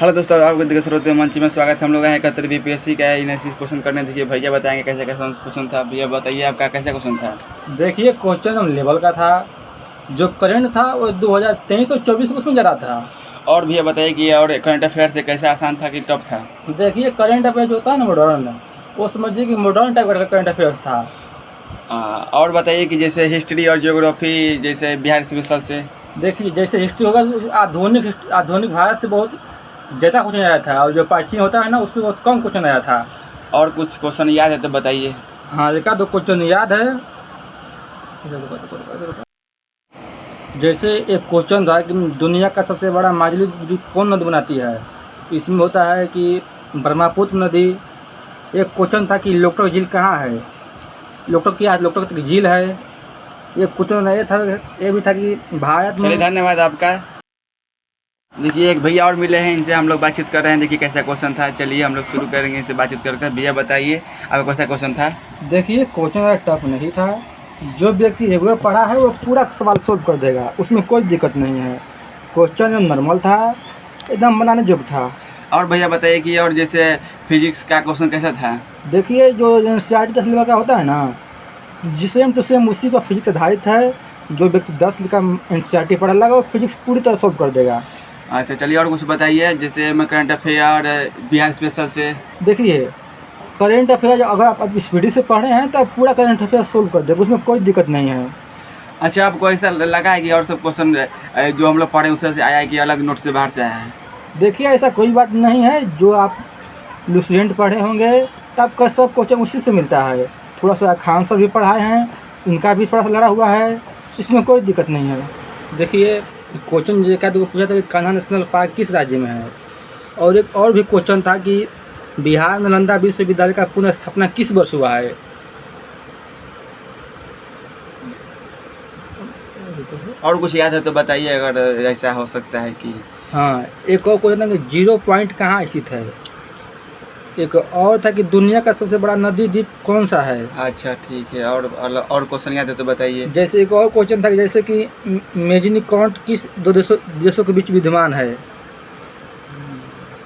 Hello दोस्तों, आपको देखिए श्रोते मंच में स्वागत है। हम लोग आए 71 बीपीएससी का एनालिसिस क्वेश्चन करने। देखिए भैया बताएंगे कैसे कैसा क्वेश्चन था। भैया बताइए आपका कैसा क्वेश्चन था। देखिए क्वेश्चन लेवल का था। जो करंट था वो 2023 और 24 उसमें जरा था। और भैया बताइए कि और करंट अफेयर से कैसा आसान था कि टफ था। देखिए करंट अफेयर जो होता है ना मॉडर्न, वो समझिए कि मॉडर्न टाइप का करंट अफेयर्स था। और बताइए कि जैसे हिस्ट्री और ज्योग्राफी जैसे बिहार स्पेशल से। देखिए जैसे हिस्ट्री होगा तो आधुनिक भारत से बहुत ज़्यादा क्वेश्चन आया था, और जो प्राचीन होता है ना उसमें बहुत कम क्वेश्चन आया था। और कुछ क्वेश्चन याद है तो बताइए। हाँ, एक दो क्वेश्चन याद है। जैसे एक क्वेश्चन था कि दुनिया का सबसे बड़ा माजुली ब्रिज कौन नदी बनाती है। इसमें होता है कि ब्रह्मपुत्र नदी। एक क्वेश्चन था कि लोकटक झील कहाँ है। लोकटक झील है। ये क्वेश्चन ये भी था कि भारत में। चलिए धन्यवाद आपका। देखिए एक भैया और मिले हैं, इनसे हम लोग बातचीत कर रहे हैं। देखिए कैसा क्वेश्चन था। चलिए हम लोग शुरू करेंगे इनसे बातचीत करके। भैया बताइए आपका कैसा क्वेश्चन था। देखिए क्वेश्चन टफ नहीं था। जो व्यक्ति रेगुलर पढ़ा है वो पूरा सवाल सोल्व कर देगा, उसमें कोई दिक्कत नहीं है। क्वेश्चन नॉर्मल था, एकदम बनाने योग्य था। और भैया बताइए कि और जैसे फिजिक्स का क्वेश्चन कैसा था। देखिए जो एनसीईआरटी 10 लेवल का होता है ना, सेम टू सेम उसी का फिजिक्स आधारित है। जो व्यक्ति 10 का एनसीईआरटी पढ़ा लगा वो फिजिक्स पूरी तरह सोल्व कर देगा। अच्छा चलिए और कुछ बताइए जैसे मैं करंट अफेयर बिहार स्पेशल से। देखिए करेंट अफेयर अगर आप स्पीडी से पढ़े हैं तो आप पूरा करेंट अफेयर सोल्व कर देगा, उसमें कोई दिक्कत नहीं है। अच्छा आपको ऐसा लगा है कि और सब क्वेश्चन जो हम लोग पढ़े उससे आया है कि अलग नोट से बाहर से आया है। देखिए ऐसा कोई बात नहीं है। जो आप लुसेंट पढ़े होंगे तो आपका सब क्वेश्चन उसी से मिलता है। थोड़ा सा खान सर भी पढ़ाए हैं, उनका भी थोड़ा सा लड़ा हुआ है, इसमें कोई दिक्कत नहीं है। देखिए क्वेश्चन जो क्या पूछा था कि कान्हा नेशनल पार्क किस राज्य में है। और एक और भी क्वेश्चन था कि बिहार नालंदा विश्वविद्यालय का पुनर्स्थापना किस वर्ष हुआ है। और कुछ याद है तो बताइए अगर ऐसा हो सकता है कि। हाँ, एक और क्वेश्चन था कि 0 पॉइंट कहाँ स्थित है। एक और था कि दुनिया का सबसे बड़ा नदी द्वीप कौन सा है। अच्छा ठीक है। और क्वेश्चन याद है तो बताइए। जैसे एक और क्वेश्चन था कि जैसे कि मेजनीकॉन्ट किस दो देशों के बीच विद्यमान है।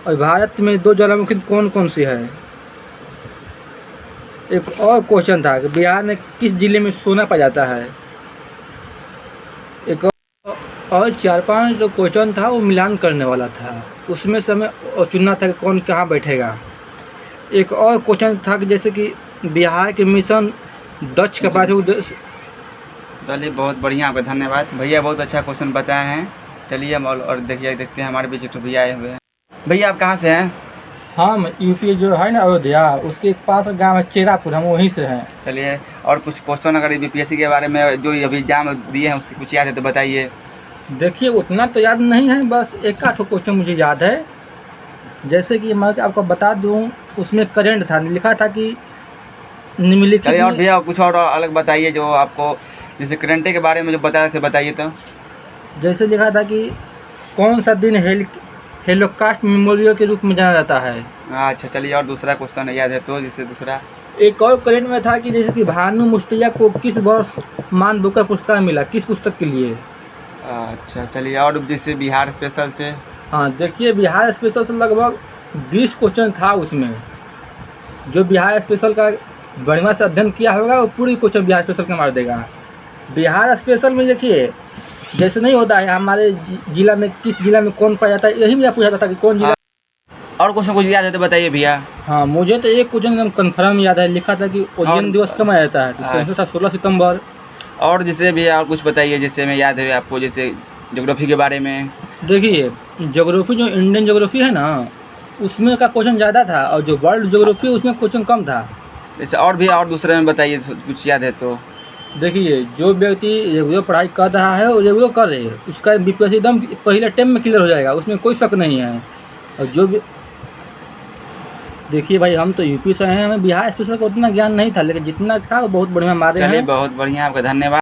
और भारत में 2 ज्वालामुखी कौन कौन सी है। एक और क्वेश्चन था कि बिहार में किस जिले में सोना पाया जाता है। एक और 4-5 जो क्वेश्चन था वो मिलान करने वाला था, उसमें से हमें चुनना था कि कौन कहाँ बैठेगा। एक और क्वेश्चन था कि जैसे कि बिहार के मिशन दक्ष का पाठ। चलिए बहुत बढ़िया, आपका धन्यवाद भैया, बहुत अच्छा क्वेश्चन बताए हैं। चलिए हम और देखते हैं हमारे बीच एक भैया आए हुए हैं। भैया आप कहाँ से हैं। हम यूपी जो है ना अयोध्या, उसके पास गांव है चेरापुर, हम वहीं से हैं। चलिए और कुछ क्वेश्चन अगर बीपीएससी के बारे में जो अभी एग्जाम दिए हैं उसके कुछ याद है तो बताइए। देखिए उतना तो याद नहीं है, बस एक आध क्वेश्चन मुझे याद है। जैसे कि मैं आपको बता दूं, उसमें करंट था, लिखा था कि निम्नलिखित। चलिए और भैया कुछ और अलग बताइए जो आपको जैसे करंटे के बारे में जो बता रहे थे बताइए तो। जैसे लिखा था कि कौन सा दिन हेलोकास्ट मेमोरियल के रूप में जाना जाता है। अच्छा चलिए और दूसरा क्वेश्चन याद है तो जैसे दूसरा। एक और करंट में था कि जैसे कि भानु मुस्तिया को किस वर्ष मान बुकर पुरस्कार मिला, किस पुस्तक के लिए। अच्छा चलिए और जैसे बिहार स्पेशल से। हाँ, देखिए बिहार स्पेशल से लगभग 20 क्वेश्चन था उसमें। जो बिहार स्पेशल का बढ़िया से अध्ययन किया होगा वो पूरी क्वेश्चन बिहार स्पेशल का मार देगा। बिहार स्पेशल में देखिए जैसे नहीं होता है हमारे जिला में किस जिला में कौन पाया जाता है, यही मुझे पूछा था कि कौन जिला। और क्वेश्चन कुछ याद है तो बताइए भैया। हाँ, मुझे तो एक क्वेश्चन एकदम कन्फर्म याद है, लिखा था कि ओजोन दिवस कब मनाया जाता है। इसका आंसर था 16 सितंबर। और जैसे भैया और कुछ बताइए जैसे मैं याद है आपको जैसे ज्योग्राफी के बारे में। देखिए ज्योग्राफी जो इंडियन ज्योग्राफी है ना, उसमें का क्वेश्चन ज़्यादा था, और जो वर्ल्ड ज्योग्राफी उसमें क्वेश्चन कम था। जैसे और भी और दूसरे में बताइए कुछ याद है तो। देखिए जो व्यक्ति रेगुलर पढ़ाई कर रहा है और रेगुलर कर रहे हैं उसका बीपीएससी एकदम पहले टाइम में क्लियर हो जाएगा, उसमें कोई शक नहीं है। और जो भी देखिए भाई हम तो यूपी से हैं, हमें बिहार स्पेशल का उतना ज्ञान नहीं था, लेकिन जितना था वो बहुत बढ़िया मारे हैं। चलिए बहुत बढ़िया, आपका धन्यवाद।